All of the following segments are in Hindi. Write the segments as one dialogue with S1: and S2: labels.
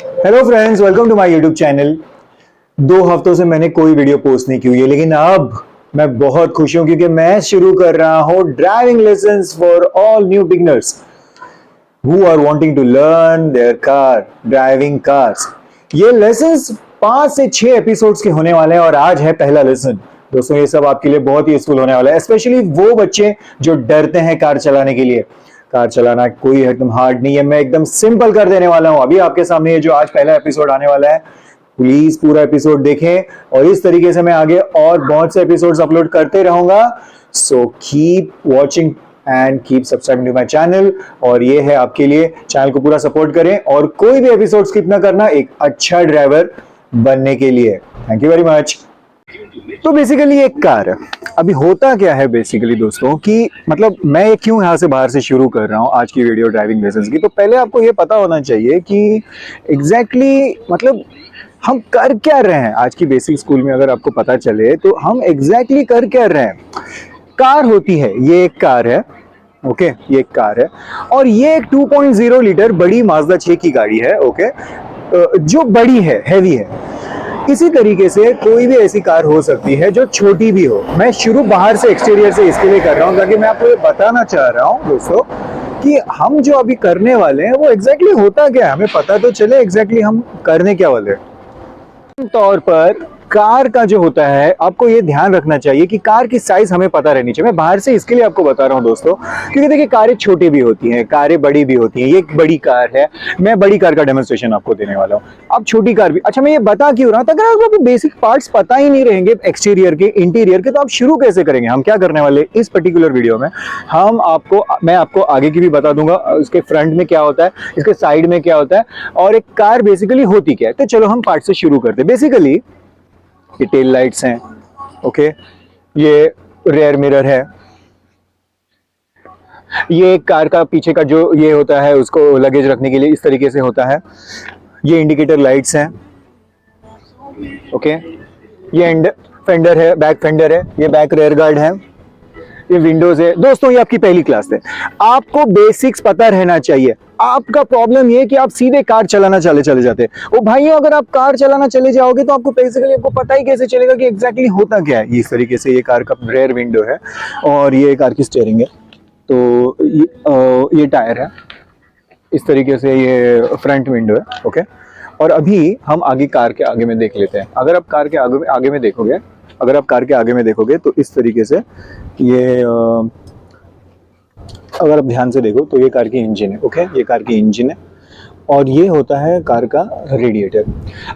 S1: Hello friends, welcome to my YouTube channel. 2 हफ्तों से मैंने कोई वीडियो पोस्ट नहीं की हुई है, लेकिन अब मैं बहुत खुश हूं क्योंकि मैं शुरू कर रहा हूं driving lessons for all new beginners who are wanting to learn their car driving cars. ये लेसन्स 5 से 6 एपिसोड्स के होने वाले हैं और आज है पहला लेसन। दोस्तों, ये सब आपके लिए बहुत ही यूजफुल होने वाला है, स्पेशली वो बच्चे जो डरते हैं कार चलाने के लिए। कार चलाना कोई एकदम हार्ड नहीं है, मैं एकदम सिंपल कर देने वाला हूं। अभी आपके सामने ये जो आज पहला एपिसोड आने वाला है, प्लीज पूरा एपिसोड देखें और इस तरीके से मैं आगे और बहुत से एपिसोड्स अपलोड करते रहूंगा। So keep watching and keep subscribing to my channel. और ये है आपके लिए, चैनल को पूरा सपोर्ट करें और कोई भी एपिसोड स्किप ना करना एक अच्छा ड्राइवर बनने के लिए। Thank you very much. तो बेसिकली एक कार है। अभी होता क्या है बेसिकली दोस्तों कि मतलब मैं क्यों यहाँ से बाहर से शुरू कर रहा हूँ आज की वीडियो ड्राइविंग लाइसेंस की। तो पहले आपको ये पता होना चाहिए कि एग्जैक्टली मतलब हम कर क्या रहे हैं। आज की बेसिक स्कूल में अगर आपको पता चले तो हम एग्जैक्टली कर क्या रहे हैं। कार होती है, ये एक कार है, ओके ये एक कार है और ये एक 2.0 लीटर बड़ी माजदा 6 की गाड़ी है, ओके जो बड़ी है, हैवी है। इसी तरीके से कोई भी ऐसी कार हो सकती है जो छोटी भी हो। मैं शुरू बाहर से, एक्सटीरियर से इसके लिए कर रहा हूं ताकि मैं आपको ये बताना चाह रहा हूं दोस्तों कि हम जो अभी करने वाले हैं वो एग्जैक्टली होता क्या है, हमें पता तो चले एग्जैक्टली हम करने क्या वाले हैं। तौर पर कार का जो होता है, आपको ये ध्यान रखना चाहिए कि कार की साइज हमें पता रहनी चाहिए। मैं बाहर से इसके लिए आपको बता रहा हूं दोस्तों क्योंकि देखिए कारें छोटी भी होती हैं, कारें बड़ी भी होती हैं। ये एक बड़ी कार है, मैं बड़ी कार का डेमोन्स्ट्रेशन आपको देने वाला हूं। अब छोटी कार भी, अच्छा मैं ये बता क्यों रहा हूं, अगर आपको बेसिक पार्ट्स पता ही नहीं रहेंगे एक्सटीरियर के, इंटीरियर के, तो आप शुरू कैसे करेंगे। हम क्या करने वाले इस पर्टिकुलर वीडियो में, मैं आपको आगे की भी बता दूंगा, इसके फ्रंट में क्या होता है, इसके साइड में क्या होता है और एक कार बेसिकली होती क्या है। तो चलो हम पार्ट से शुरू करते हैं। बेसिकली ये टेल लाइट्स हैं, ओके, ये रेयर मिरर है, ये कार का पीछे का जो ये होता है उसको लगेज रखने के लिए इस तरीके से होता है। ये इंडिकेटर लाइट्स हैं, ओके, ये एंड फेंडर है, बैक फेंडर है, ये बैक रेयर गार्ड है, ये विंडोज है। दोस्तों ये आपकी पहली क्लास है, आपको बेसिक्स पता रहना चाहिए। आपका प्रॉब्लम ये कि आप सीधे कार चलाना चले जाते हैं। ओ भाई, अगर आप कार चलाना चले जाओगे तो आपको बेसिकली आपको पता ही कैसे चलेगा कि एग्जैक्टली होता क्या है। इस तरीके से ये कार का रेयर विंडो है और ये कार की स्टीयरिंग है, तो ये टायर है, इस तरीके से ये फ्रंट विंडो है, ओके। और अभी हम आगे कार के आगे में देख लेते हैं। अगर आप कार के आगे में देखोगे, अगर आप कार के आगे में देखोगे तो इस तरीके से ये अगर आप ध्यान से देखो तो ये कार की इंजन है, ओके, ये कार की इंजन है और ये होता है कार का रेडिएटर।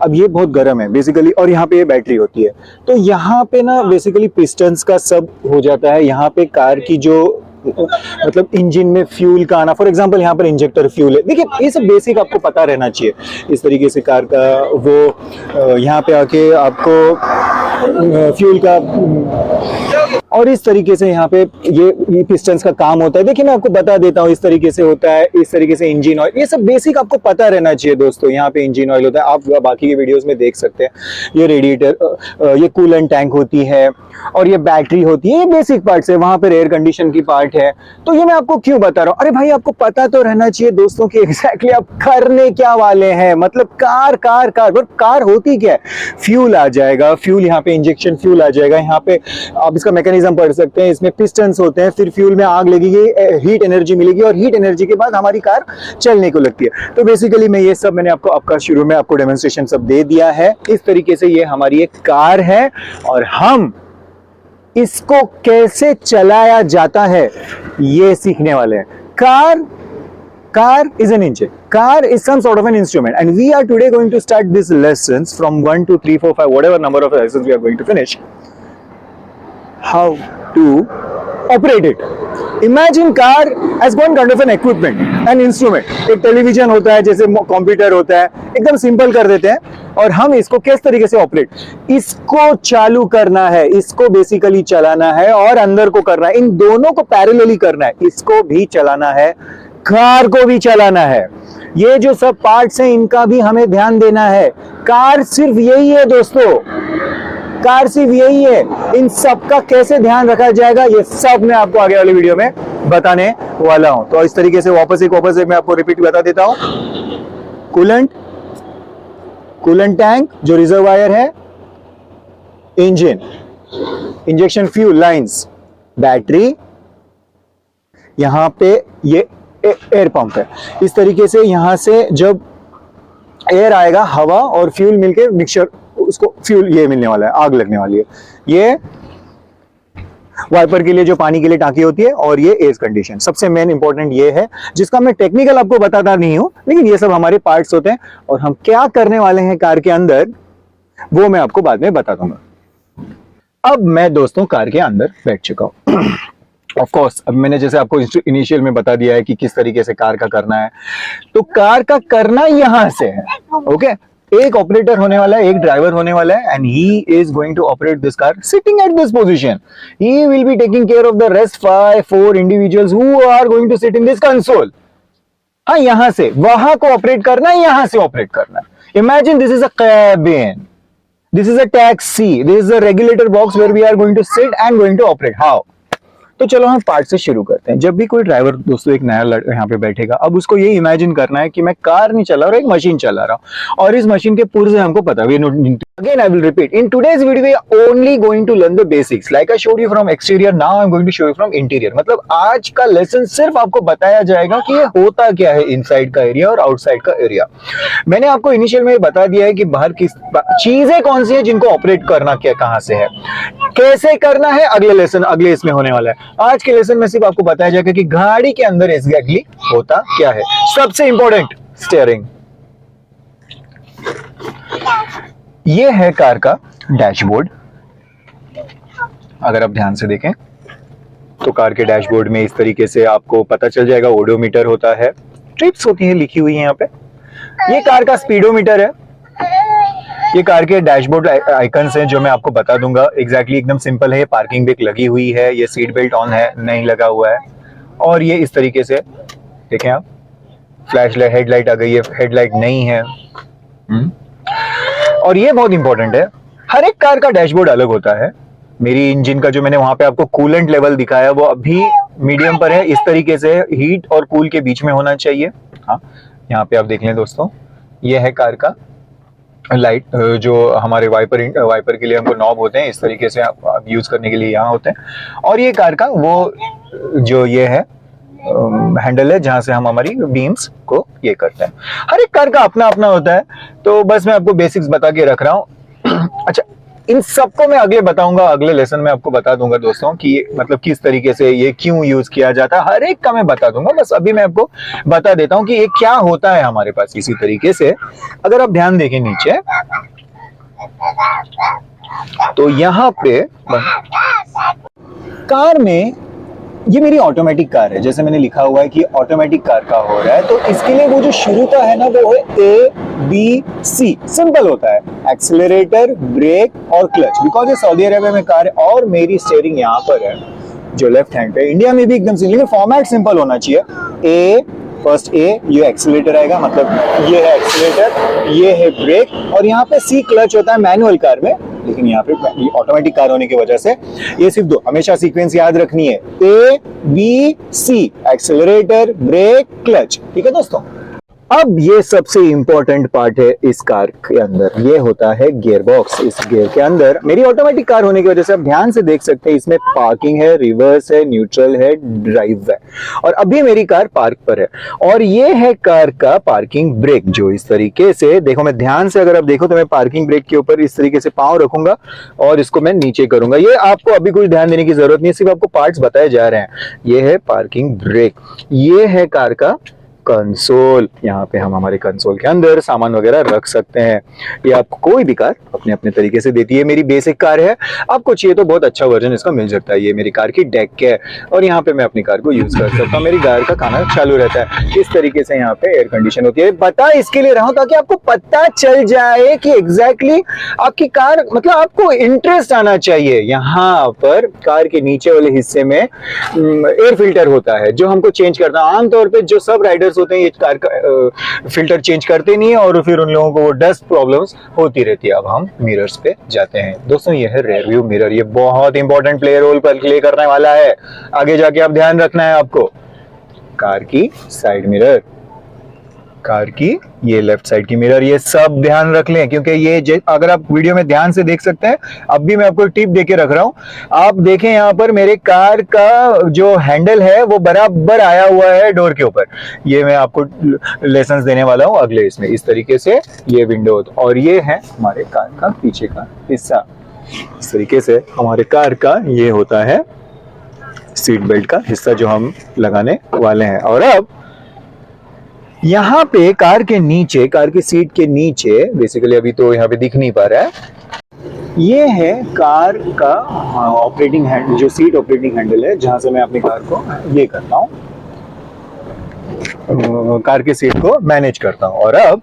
S1: अब ये बहुत गर्म है बेसिकली और यहाँ पे ये बैटरी होती है। तो यहाँ पे ना बेसिकली पिस्टन्स का सब हो जाता है। यहाँ पे कार की जो मतलब इंजन में फ्यूल का आना, फॉर एग्जांपल यहाँ पर इंजेक्टर फ्यूल है, देखिए ये सब बेसिक आपको पता रहना चाहिए। इस तरीके से कार का वो यहाँ पे आके आपको फ्यूल का, और इस तरीके से यहाँ पे ये पिस्टन्स का काम होता है। देखिए मैं आपको बता देता हूँ, इस तरीके से होता है, इस तरीके से इंजन ऑयल, ये सब बेसिक आपको पता रहना चाहिए दोस्तों। यहाँ पे इंजन ऑयल होता है, आप बाकी के वीडियोस में देख सकते हैं। ये रेडिएटर, ये कूलेंट टैंक होती है और ये बैटरी होती है, ये बेसिक पार्ट्स है। वहां पे एयर कंडीशन की पार्ट है। तो ये मैं आपको क्यों बता रहा हूँ, अरे भाई आपको पता तो रहना चाहिए दोस्तों कि एग्जैक्टली आप करने क्या वाले हैं। मतलब कार होती क्या है, फ्यूल आ जाएगा, फ्यूल यहाँ पे इंजेक्शन फ्यूल आ जाएगा। यहाँ पे आप इसका मैकेनिज्म पढ़ सकते हैं, इसमें पिस्टन्स होते हैं, फिर फ्यूल में आग लगेगी, हीट एनर्जी मिलेगी और हीट एनर्जी के बाद हमारी कार चलने को लगती है। तो बेसिकली मैं ये सब मैंने आपका शुरू में आपको डेमोन्स्ट्रेशन सब दे दिया है। इस तरीके से ये हमारी एक कार है और हम इसको कैसे चलाया जाता है ये सीखने वाले हैं। Car is an engine. Car is some sort of an instrument, and we are today going to start these lessons from 1 to 3, 4, 5, whatever number of lessons we are going to finish. How to operate it. Imagine car as one kind of an equipment, an instrument. एक टेलीविजन होता है, जैसे कंप्यूटर होता है, एकदम सिंपल कर देते हैं और हम इसको किस तरीके से ऑपरेट, इसको चालू करना है, इसको बेसिकली चलाना है और अंदर को करना है। इन दोनों को पैरेलली करना है, इसको भी चलाना है, कार को भी चलाना है। ये जो सब पार्ट्स हैं इनका भी हमें ध्यान देना है। कार सिर्फ यही है दोस्तों, कार सिर्फ यही है। इन सब का कैसे ध्यान रखा जाएगा ये सब मैं आपको आगे वाले वीडियो में बताने वाला हूं। तो इस तरीके से वापस एक मैं आपको रिपीट बता देता हूं। कूलेंट, कूलेंट टैंक जो रिजर्वायर है, engine, injection fuel lines, battery, यहां पे ये एयर पंप है। इस तरीके से यहां से जब एयर आएगा, हवा और फ्यूल मिलके मिक्सचर, उसको फ्यूल ये मिलने वाला है, आग लगने वाली है। ये वाइपर के लिए जो पानी के लिए टांकी होती है, और ये एयर कंडीशन। सबसे मेन इंपॉर्टेंट ये है, जिसका मैं टेक्निकल आपको बताता नहीं हूं, लेकिन ये सब हमारे पार्ट्स होते हैं, और हम क्या करने वाले हैं कार के अंदर वो मैं आपको बाद में बता दूंगा। अब मैं दोस्तों कार के अंदर बैठ चुका हूं। ऑफ कोर्स अब मैंने जैसे आपको इनिशियल में बता दिया है कि किस तरीके से कार का करना है, तो कार का करना यहां से है। ओके, एक ऑपरेटर होने वाला है, एक ड्राइवर होने वाला है, and he is going to operate this car sitting at this position. He will be taking care of the rest 4 individuals who are going to sit in this console. हाँ, यहां से वहां को ऑपरेट करना है, यहां से ऑपरेट करना है। Imagine this is a cabin, this is a taxi, this is a regulator box where we are going to sit and going to operate. How? तो चलो हम पार्ट से शुरू करते हैं। जब भी कोई ड्राइवर दोस्तों एक नया यहाँ पे बैठेगा, अब उसको ये इमेजिन करना है कि मैं कार नहीं चला रहा, एक मशीन चला रहा हूँ, और इस मशीन के पुर्जे हमको पता है। Again I will repeat, in today's video we are only going to learn the basics, like I showed you from exterior, now I am going to show you from interior. मतलब आज का लेसन सिर्फ आपको बताया जाएगा कि ये होता क्या है, इनसाइड का एरिया और आउटसाइड का एरिया। मैंने आपको इनिशियल में बता दिया है कि बाहर किस चीजें कौन सी है जिनको ऑपरेट करना क्या, कहां से है, कैसे करना है, अगले लेसन अगले इसमें होने वाला है। आज के लेसन में सिर्फ आपको बताया जाएगा कि गाड़ी के अंदर एग्जैक्टली होता क्या है। सबसे इंपॉर्टेंट, स्टीयरिंग। ये है कार का डैशबोर्ड। अगर आप ध्यान से देखें तो कार के डैशबोर्ड में इस तरीके से आपको पता चल जाएगा, ओडोमीटर होता है, ट्रिप्स होती है लिखी हुई है यहाँ पे। ये कार का स्पीडोमीटर है। ये कार के डैशबोर्ड आइकन्स हैं जो मैं आपको बता दूंगा। एग्जैक्टली एकदम सिंपल है। पार्किंग ब्रेक लगी हुई है, ये सीट बेल्ट ऑन है, नहीं लगा हुआ है, और ये इस तरीके से देखें आप, फ्लैश लाइट, हेडलाइट आ गई है, हेडलाइट नहीं है। और ये बहुत इंपॉर्टेंट है, हर एक कार का डैशबोर्ड अलग होता है। मेरी इंजन का जो मैंने वहां पे आपको कूलेंट लेवल दिखाया वो अभी मीडियम पर है। इस तरीके से हीट और कूल के बीच में होना चाहिए। हाँ, यहाँ पे आप देख लें दोस्तों, ये है कार का लाइट, जो हमारे वाइपर के लिए हमको नॉब होते हैं, इस तरीके से आप यूज करने के लिए यहाँ होते हैं। और ये कार का वो जो ये है हैंडल है जहां से हम हमारी बीम्स को ये करते हैं। हर एक कार का अपना अपना होता है, तो बस मैं आपको बेसिक्स बता के रख रहा हूँ। अच्छा, इन सबको मैं अगले बताऊंगा, अगले लेसन में आपको बता दूंगा दोस्तों कि मतलब किस तरीके से ये क्यों यूज किया जाता है, हर एक का मैं बता दूंगा। बस अभी मैं आपको बता देता हूं कि ये क्या होता है हमारे पास। इसी तरीके से अगर आप ध्यान देखें नीचे, तो यहां पे कार में, ये मेरी ऑटोमेटिक कार है, जैसे मैंने लिखा हुआ है कि ऑटोमेटिक कार का हो रहा है, तो इसके लिए वो जो शुरू का है ना, वो है ABC। सिंपल होता है, एक्सेलरेटर, ब्रेक और क्लच। बिकॉज ये सऊदी अरेबिया में कार है और मेरी स्टीयरिंग यहाँ पर है जो लेफ्ट हैंड पे। इंडिया में भी एकदम सिंपल, लेकिन फॉर्मेट सिंपल होना चाहिए। ए, फर्स्ट ए, ये एक्सेलरेटर आएगा, मतलब ये है एक्सेलरेटर, ये है ब्रेक, और यहाँ पे C क्लच होता है मैनुअल कार में, लेकिन यहाँ पे ऑटोमेटिक कार होने की वजह से ये सिर्फ दो। हमेशा सीक्वेंस याद रखनी है, ABC, एक्सेलरेटर, ब्रेक, क्लच। ठीक है दोस्तों। अब ये सबसे इंपॉर्टेंट पार्ट है इस कार के अंदर, ये होता है गियर बॉक्स। इस गियर के अंदर, मेरी ऑटोमेटिक कार होने की वजह से आप ध्यान से देख सकते हैं, इसमें पार्किंग है, रिवर्स है, न्यूट्रल है, ड्राइव है, और अभी मेरी कार पार्क पर है। और ये है कार का पार्किंग ब्रेक, जो इस तरीके से देखो, मैं ध्यान से अगर आप देखो तो मैं पार्किंग ब्रेक के ऊपर इस तरीके से पांव रखूंगा और इसको मैं नीचे करूंगा। ये आपको अभी कुछ ध्यान देने की जरूरत नहीं है, सिर्फ आपको पार्ट्स बताए जा रहे हैं। ये है पार्किंग ब्रेक। ये है कार का कंसोल, यहाँ पे हम हमारे कंसोल के अंदर सामान वगैरह रख सकते हैं। ये आपको कोई भी कार अपने अपने तरीके से देती है। मेरी बेसिक कार है, आपको चाहिए तो बहुत अच्छा वर्जन इसका मिल सकता है। ये मेरी कार की डेक है और यहाँ पे मैं अपनी कार को यूज कर सकता हूँ। मेरी कार का खाना चालू रहता है। इस तरीके से यहाँ पे एयर कंडीशन होती है। बता इसके लिए रहा हूं ताकि आपको पता चल जाए कि एग्जैक्टली आपकी कार, मतलब आपको इंटरेस्ट आना चाहिए। यहाँ पर कार के नीचे वाले हिस्से में एयर फिल्टर होता है जो हमको चेंज करना है। आमतौर पर जो सब राइडर्स होते हैं ये कार का फिल्टर चेंज करते नहीं है और फिर उन लोगों को वो डस्ट प्रॉब्लम्स होती रहती है। अब हम मिरर्स पे जाते हैं दोस्तों। ये है रेयर व्यू मिरर। ये बहुत इंपॉर्टेंट रोल प्ले करने वाला है। आगे जाके आप ध्यान रखना है आपको। कार की साइड मिरर, कार की ये लेफ्ट साइड की मिरर, ये सब ध्यान रख लें क्योंकि ये अगर आप वीडियो में ध्यान से देख सकते हैं, अब भी मैं आपको टिप देके रख रहा हूं। आप देखें यहाँ पर मेरे कार का जो हैंडल है वो बराबर आया हुआ है डोर के ऊपर। ये मैं आपको लेसन देने वाला हूँ अगले इसमें। इस तरीके से ये विंडो और ये है हमारे कार का पीछे का हिस्सा। इस तरीके से हमारे कार का ये होता है सीट बेल्ट का हिस्सा जो हम लगाने वाले हैं। और अब यहाँ पे कार के नीचे, कार की सीट के नीचे, बेसिकली अभी तो यहाँ पे दिख नहीं पा रहा है, ये है कार का ऑपरेटिंग हैंडल, जो सीट ऑपरेटिंग हैंडल है जहां से मैं अपनी कार को ये करता हूँ, कार की सीट को मैनेज करता हूँ। और अब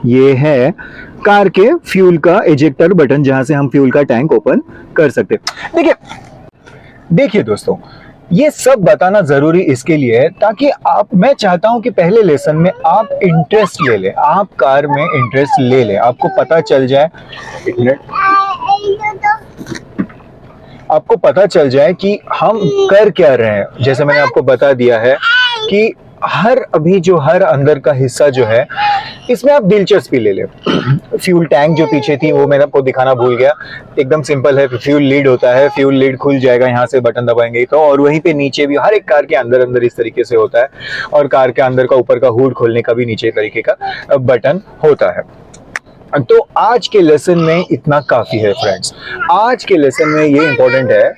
S1: ये है कार के फ्यूल का इजेक्टर बटन जहां से हम फ्यूल का टैंक ओपन कर सकते। देखिए दोस्तों, ये सब बताना जरूरी इसके लिए है ताकि मैं चाहता हूं कि पहले लेसन में आप इंटरेस्ट ले लें, आप कार में इंटरेस्ट ले लें, आपको पता चल जाए, एक मिनट, आपको पता चल जाए कि हम कर क्या रहे हैं। जैसे मैंने आपको बता दिया है कि हर अंदर का हिस्सा जो है इसमें आप दिलचस्पी ले ले। फ्यूल टैंक जो पीछे थी वो मैं आपको दिखाना भूल गया, एकदम सिंपल है। फ्यूल लीड होता है, फ्यूल लीड खुल जाएगा यहाँ से बटन दबाएंगे तो, और वहीं पे नीचे भी हर एक कार के अंदर इस तरीके से होता है, और कार के अंदर का ऊपर का हुड खोलने का भी नीचे तरीके का बटन होता है। तो आज के लेसन में इतना काफी है फ्रेंड्स। आज के लेसन में ये इंपॉर्टेंट है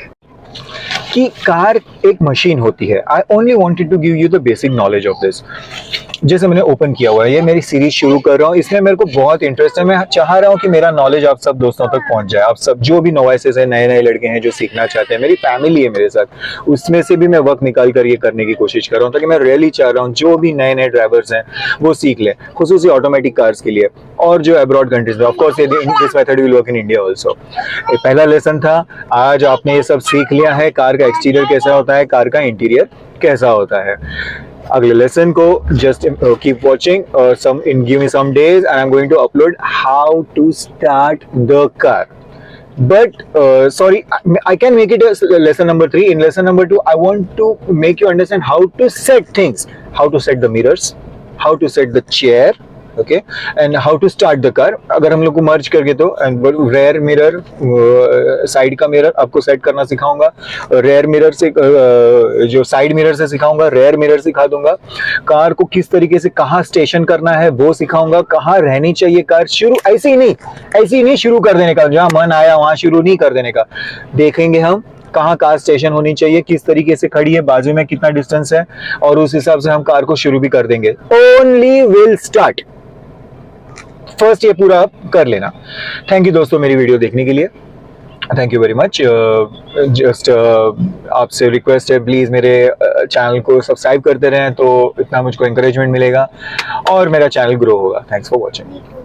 S1: कि कार एक मशीन होती है। I only wanted to give you the basic knowledge of this. जैसे मैंने ओपन किया हुआ है, ये मेरी सीरीज शुरू कर रहा हूँ, इसमें मेरे को बहुत इंटरेस्ट है। मैं चाह रहा हूँ कि मेरा नॉलेज आप सब दोस्तों तक पहुंच जाए। आप सब जो भी नोवाइसेस है, नए लड़के हैं जो सीखना चाहते हैं, मेरी फैमिली है मेरे साथ, उसमें से भी मैं वक्त निकाल कर ये करने की कोशिश कर रहा हूँ, ताकि मैं रियली चाह रहा हूँ जो भी नए ड्राइवर्स हैं वो सीख लें, खुसूसी ऑटोमेटिक कार्स के लिए और जो अब्रॉड कंट्रीज में। Of course this method will work in India also. पहला लेसन था, आज आपने ये सब सीख लिया है, कार का एक्सटीरियर कैसा होता है, कार का इंटीरियर कैसा होता है। अगले लेसन को just keep watching, give me some days and I'm going to upload how to start the car. But sorry, I can make it as lesson number 3. In lesson number 2, I want to make you understand how to set things, how to set the mirrors, how to set the chair, okay, and how to start the car. अगर हम लोग को मर्ज करके तो रेयर मिरर, साइड का मिरर आपको सेट करना सिखाऊंगा, रेयर मिरर से जो साइड मिरर से सिखाऊंगा, रेयर मिरर सिखा दूंगा, कार को किस तरीके से कहाँ स्टेशन करना है वो सिखाऊंगा, कहाँ रहनी चाहिए कार। शुरू ऐसे ही नहीं शुरू कर देने का, जहां मन आया वहां शुरू नहीं कर देने का। देखेंगे हम कहाँ कार स्टेशन होनी चाहिए, किस तरीके से खड़ी है, बाजू में कितना डिस्टेंस है, और उस हिसाब से हम कार को शुरू भी कर देंगे। ओनली विल स्टार्ट फर्स्ट, ये पूरा कर लेना। थैंक यू दोस्तों मेरी वीडियो देखने के लिए, thank you very much. Just आपसे रिक्वेस्ट है, प्लीज़ मेरे चैनल को सब्सक्राइब करते रहें, तो इतना मुझको इंकरेजमेंट मिलेगा और मेरा चैनल ग्रो होगा। Thanks for watching.